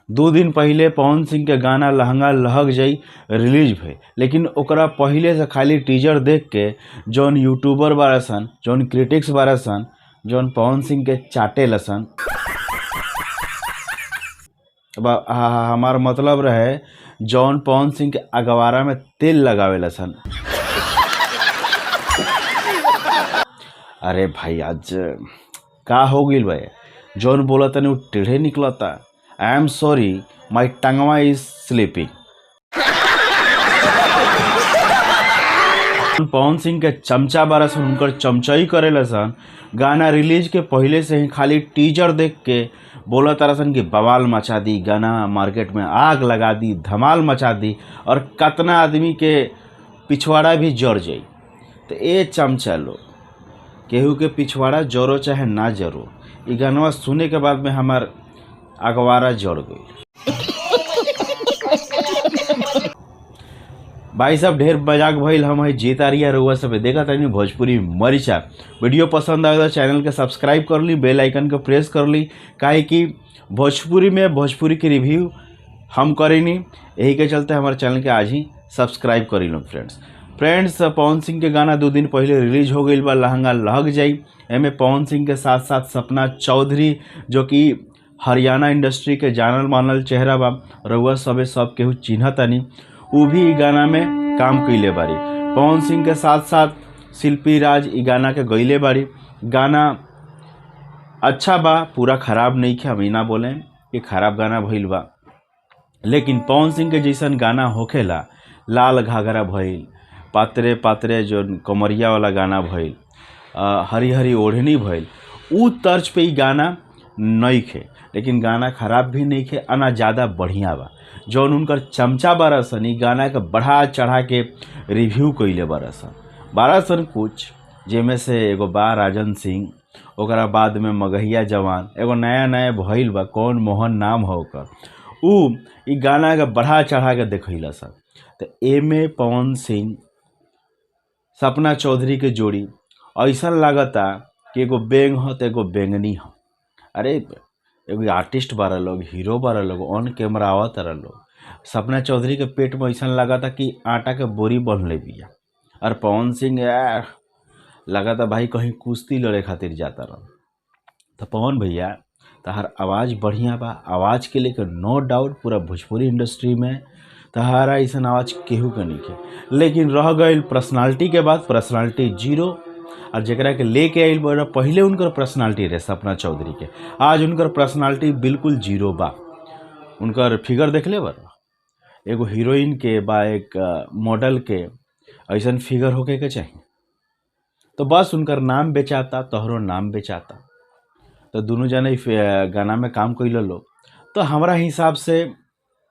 दो दिन पहले पवन सिंह के गाना लहंगा लहक जाई रिलीज भई, लेकिन ओकरा पहले से खाली टीजर देख के जौन यूट्यूबर बारा सन, जौन क्रिटिक्स बारा सन, जौन पवन सिंह के चाटे लसन, हमार मतलब रहे जौन पवन सिंह के अगवारा में तेल लगावे लसन। अरे भाई आज का हो गई भाई, जौन बोला तनी वो टेढ़े निकलता। आई एम सॉरी, माई टंगवा इज स्लीपिंग। पवन सिंह के चमचा बारा सन, उनकर चमचाई करे लसन। गाना रिलीज के पहले से ही खाली टीजर देख के बोला तारा सन कि बवाल मचा दी, गाना मार्केट में आग लगा दी, धमाल मचा दी और कितना आदमी के पिछवाड़ा भी जड़ जाई। तो ये चमचा लोग केहू के पिछवाड़ा जरो चाहे ना जरो, ये गानवा सुने के बाद में हमार अगवारा जड़ गई। भाई साहब ढेर मजाक भइल, हम है जेतारिया रउआ सब देखा तनी भोजपुरी मरीचा। वीडियो पसंद आए तो चैनल के सब्सक्राइब कर ली, बेल आइकन को प्रेस कर ली, काहे कि भोजपुरी में भोजपुरी के रिव्यू हम करेनी, यही के चलते हमारे चैनल के आज ही सब्सक्राइब करी लो फ्रेंड्स। पवन सिंह के गाना 2 दिन पहले रिलीज हो गई बा, लहंगा लहक जाई। एमे पवन सिंह के साथ साथ सपना चौधरी जो कि हरियाणा इंडस्ट्री के जानल मानल चेहरा बा, रउआ सब केहू चिन्हतानी, वो भी गाना में काम कइले बारी। पवन सिंह के साथ साथ शिल्पी राज ई गाना के गइले बारी। गाना अच्छा बा, पूरा खराब नहीं खे, हम ना बोलें कि खराब गाना भइल बा, लेकिन पवन सिंह के जैसन गाना होखेला, लाल घाघरा भइल, पातरे पातरे जो कमरिया वाला गाना भइल, हरी हरी ओढ़नी भइल, उ तर्ज पे ही गाना नहीं खे, लेकिन गाना खराब भी नहीं खे, आना ज़्यादा बढ़िया बा। जौन उनकर चमचा बारसन ई गाना के बढ़ा चढ़ा के रिव्यू कइले बारसन कुछ, जेमे से एगो बा राजन सिंह, ओकरा बाद में मगहिया जवान, एगो नया भइल बा, कौन मोहन नाम हो ओकर, उ ई गाना के बढ़ा चढ़ा के देखैला सन। तो एमे पवन सिंह सपना चौधरी के जोड़ी ऐसा लागता कि एगो बेंग हो तो एगो बेंगनी हो। अरे एगो आर्टिस्ट बारा लोग, हीरो बारा लोग, ऑन कैमरा आवत तारा लोग। सपना चौधरी के पेट में ऐसा लगाता कि आटा के बोरी बनले बिया, और पवन सिंह लगाता भाई कहीं कुश्ती लड़े खातिर जाता रह। तो पवन भैया तहार आवाज़ बढ़िया बा, आवाज़ के लेकर नो डाउट पूरा भोजपुरी इंडस्ट्री में तहारा ऐसा आवाज़ केहू के नहीं के, लेकिन रह गई पर्सनालिटी के बाद पर्सनालिटी जीरो। और जरा के लेके आइल बड़ा पहले उनकर पर्सनालिटी रहे सपना चौधरी के, आज उनकर पर्सनालिटी बिल्कुल जीरो बा। उनकर फिगर देख ले बड़ा, एगो हीरोइन के बा एक मॉडल के ऐसा फिगर होके के चाहिए। तो बस उनकर नाम बेचाता, तोहरो नाम बेचाता, तो दोनों जने गाना में काम कइल लोग। तो हमारा हिसाब से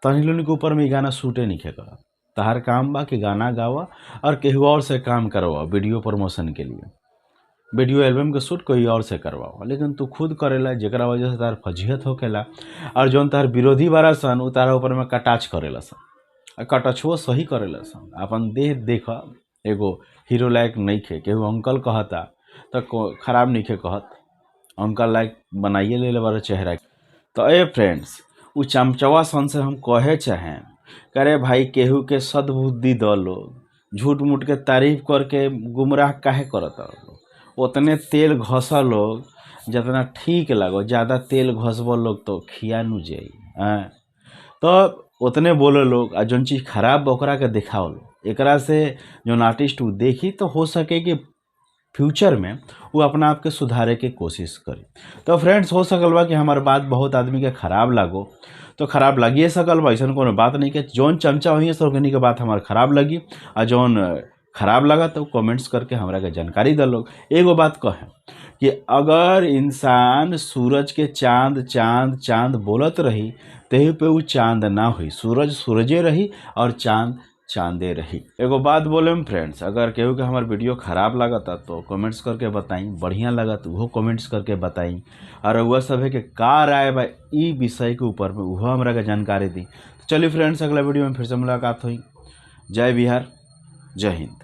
तनी लोगन के ऊपर में ये गाना सूटे नहीं करा। तहार काम बा कि गाना गावा और केहू और से काम करवा, वीडियो प्रमोशन के लिए वीडियो एल्बम के शूट कोई और से करवाओ, लेकिन तू खुद करेला, जरा वजह से तार फजीहत होकेला। और जौन तार विरोधी बारा सन उ तारा ऊपर में कटाच करेला सन, कटछुओ सही करेला सन। अपन देह देख एगो हीरो लायक नहीं खे, केहू अंकल कहता तो खराब नहीं खे कहत, अंकल लायक बनाइए ले बारा चेहरा। तो ए फ्रेंड्स, उ चमचवा सन से हम कहे चाहें, करे भाई केहू के सद्बुद्धि द लोग, झूठ मूठ के तारीफ करके गुमराह काहे करता लोग। उतने तेल घसा लोग जितना ठीक लगो, ज़्यादा तेल घसबो लोग तो खिया नु जाई। तो उतने बोले लोग, और जौन चीज़ खराब ओकरा के दिखाओ लोग। एकरा से जौन आर्टिस्ट वो देखी तो हो सके कि फ्यूचर में वो अपना आप के सुधारे के कोशिश करी। तो फ्रेंड्स, हो सकल बा कि हमार बात बहुत आदमी के खराब लागो, तो खराब लगिए सकल बा, ऐसा कोनो बात नहीं कि जौन चमचा हुई सोगनी के बात हमार खराब लगी, और जौन खराब लगा तो कमेंट्स करके हमरा के जानकारी दे लोग। एगो बात कहें कि अगर इंसान सूरज के चांद चांद चांद बोलत रही, तही पे वो चांद ना हुई, सूरज सूरजे रही और चांद चांदे रही। एगो बात बोले फ्रेंड्स, अगर केहू के हमार वीडियो खराब लगता तो कमेंट्स करके बताई, बढ़िया लगा तो वो कमेंट्स करके बताई, और वह सब के का राय बा ई विषय के ऊपर में वह हमरा के जानकारी दी। तो चलिए फ्रेंड्स, अगला वीडियो में फिर से मुलाकात हुई। जय बिहार, जय हिंद।